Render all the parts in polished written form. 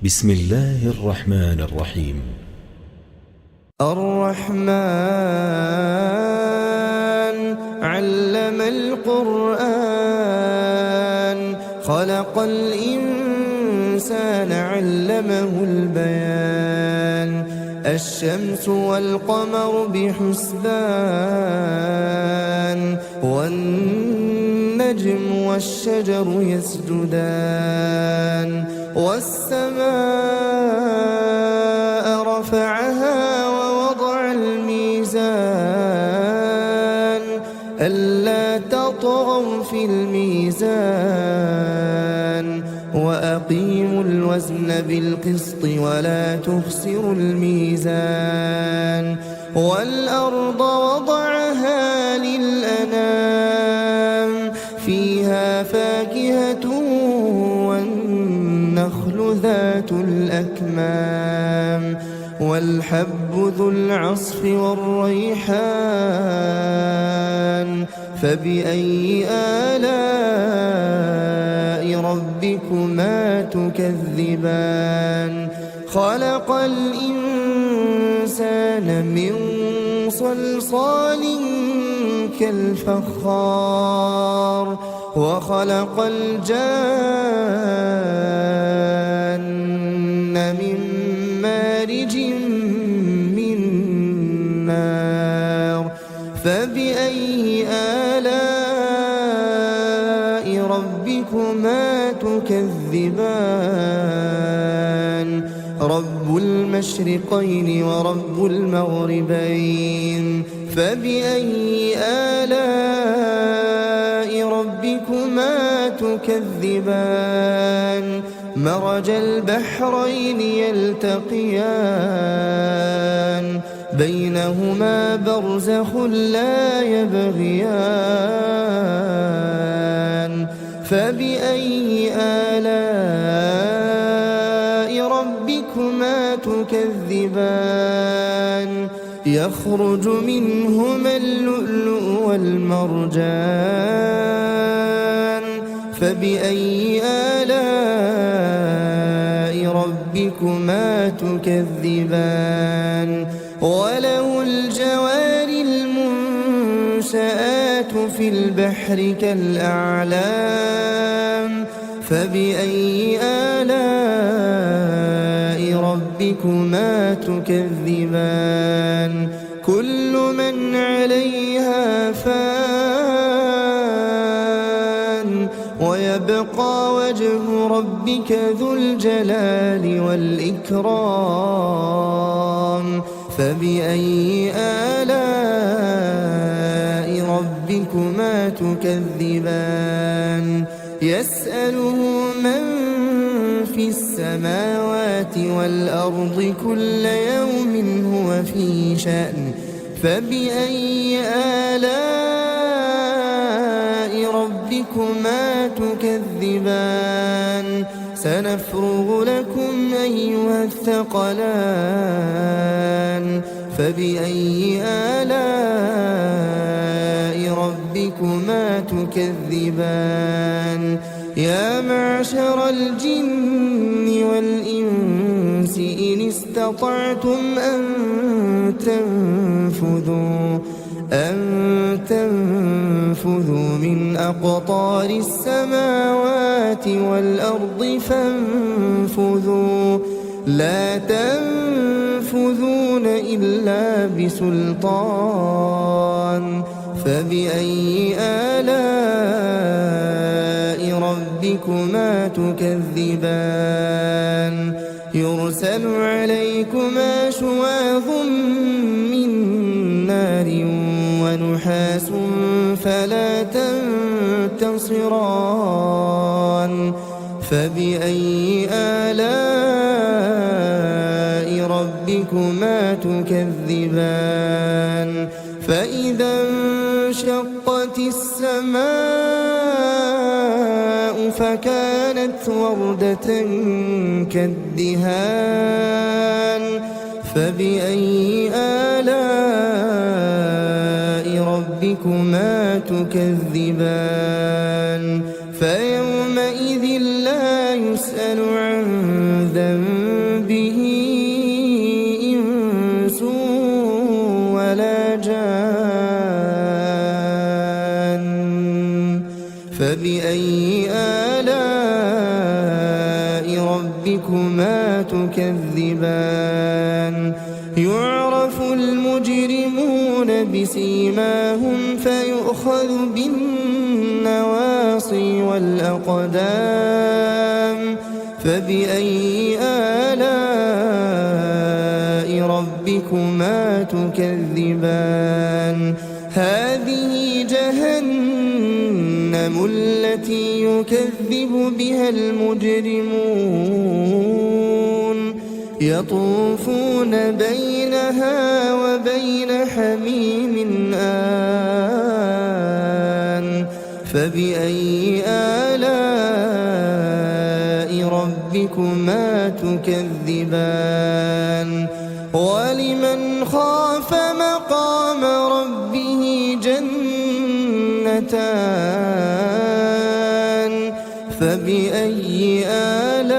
بسم الله الرحمن الرحيم. الرحمن علم القرآن خلق الإنسان علمه البيان الشمس والقمر بحسبان والنجم والشجر يسجدان والسماء رفعها ووضع الميزان ألا تطغوا في الميزان وأقيموا الوزن بالقسط ولا تخسروا الميزان والأرض وضعها للأنام فيها فاكهة والنخل ذات الأكمام والحب ذو العصف والريحان فبأي آلاء ربكما تكذبان خلق الإنسان من صلصال كالفخار وخلق الجان من مارج من نار فبأي آلاء ربكما تكذبان رب المشرقين ورب المغربين فبأي آلاء ربكما تكذبان مرج البحرين يلتقيان بينهما برزخ لا يبغيان فبأي آلاء ربكما تكذبان يخرج منهما اللؤلؤ والمرجان فبأي آلاء ربكما تكذبان وله الجوار المنشآت في البحر كالأعلام فبأي آلاء ربكما تكذبان كل من عليها فان ويبقى وجه ربك ذو الجلال والإكرام فبأي آلاء ربكما تكذبان يسأله من في السماوات والأرض كل يوم هو في شأن فبأي آلاء ربكما تكذبان سنفرغ لكم أيها الثقلان فبأي آلاء ربكما تكذبان يا معشر الجن والإنس إن استطعتم أن تنفذوا من أقطار السماوات والأرض فانفذوا لا تنفذون إلا بسلطان فبأي آلاء ربكما تكذبان يرسل عليكما شواظ من نار ونحاس فلا تنتصران فبأي آلاء ربكما تكذبان فإذا انشقت السماء فكانت وردة كالدهان فبأي آلاء ربكما تكذبان فيومئذ لا يسأل عن ذنب ربكما تكذبان يعرف المجرمون بسيماهم فيؤخذ بالنواصي والأقدام فبأي آلاء ربكما تكذبان هذه جهنم التي يكذب بها المجرمون يطوفون بينها وبين حميم آن فبأي آلاء ربكما تكذبان ولمن خاف مقام ربه جنتان فبأي آلاء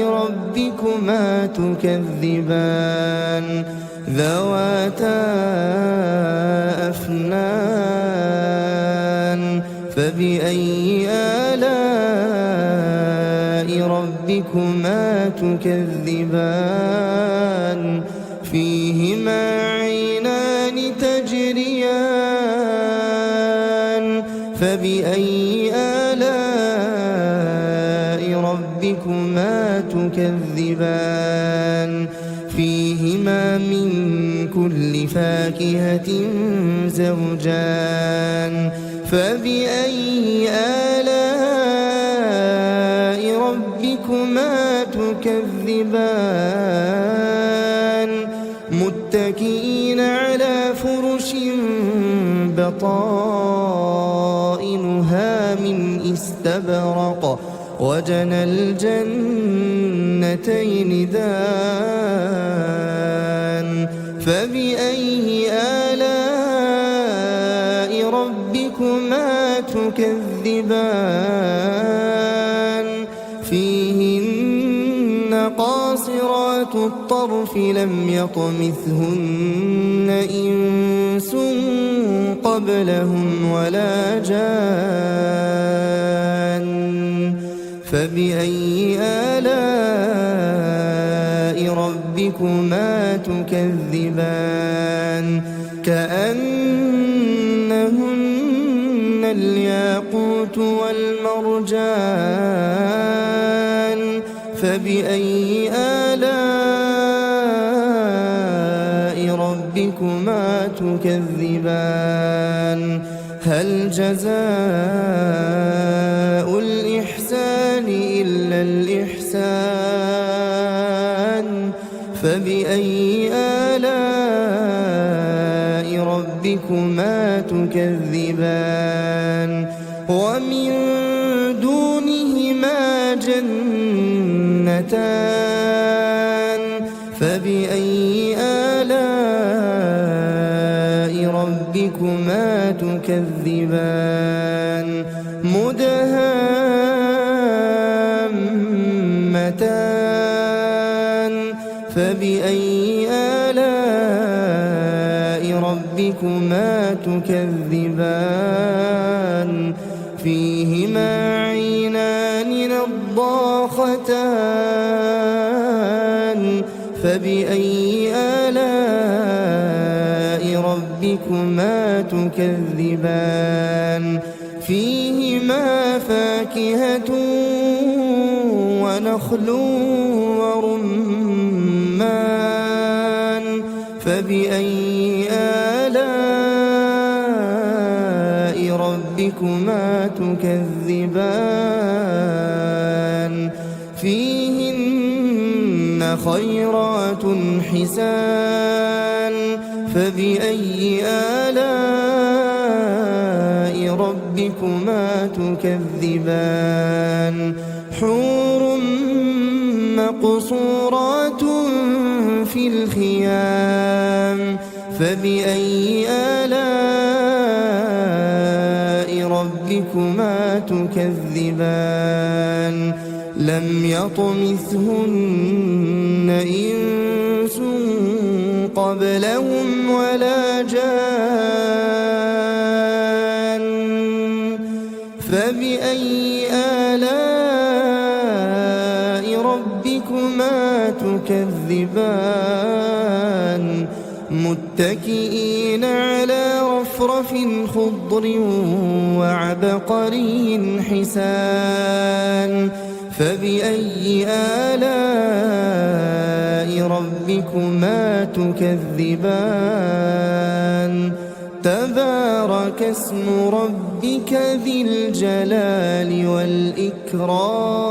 ربكما تكذبان ذواتا أفنان فبأي آلاء ربكما تكذبان فيهما عينان تجريان فبأي آلاء ربكما تكذبان فيهما من كل فاكهة زوجان فبأي آلاء ربكما تكذبان متكئين على فرش بطائنها من استبرق وجنى الجنتين دان فبأي آلاء ربكما تكذبان فيهن قاصرات الطرف لم يطمثهن إنس قبلهم ولا جان فبأي آلاء ربكما تكذبان كأنهن الياقوت والمرجان فبأي آلاء ربكما تكذبان هل جزاء الإحسان إلا الإحسان فبأي آلاء ربكما تكذبان ومن دونهما جنتان فبأي آلاء ربكما تكذبان مدهامتان فبأي آلاء ربكما تكذبان فيهما عينان نضاختان فبأي آلاء ربكما تكذبان فيهما فاكهة ونخل ورمان فبأي آلاء ربكما تكذبان فيهن خيرات حسان فبأي آلاء ربكما تكذبان حور مقصورات في الخيام فبأي آلاء ربكما تكذبان لم يطمثهن إنس قبلهم ولا جان فبأي آلاء ربكما تكذبان متكئين على رفرف خضر وعبقري حسان فبأي آلاء ربكما تكذبان تبارك اسم ربك ذي الجلال والإكرام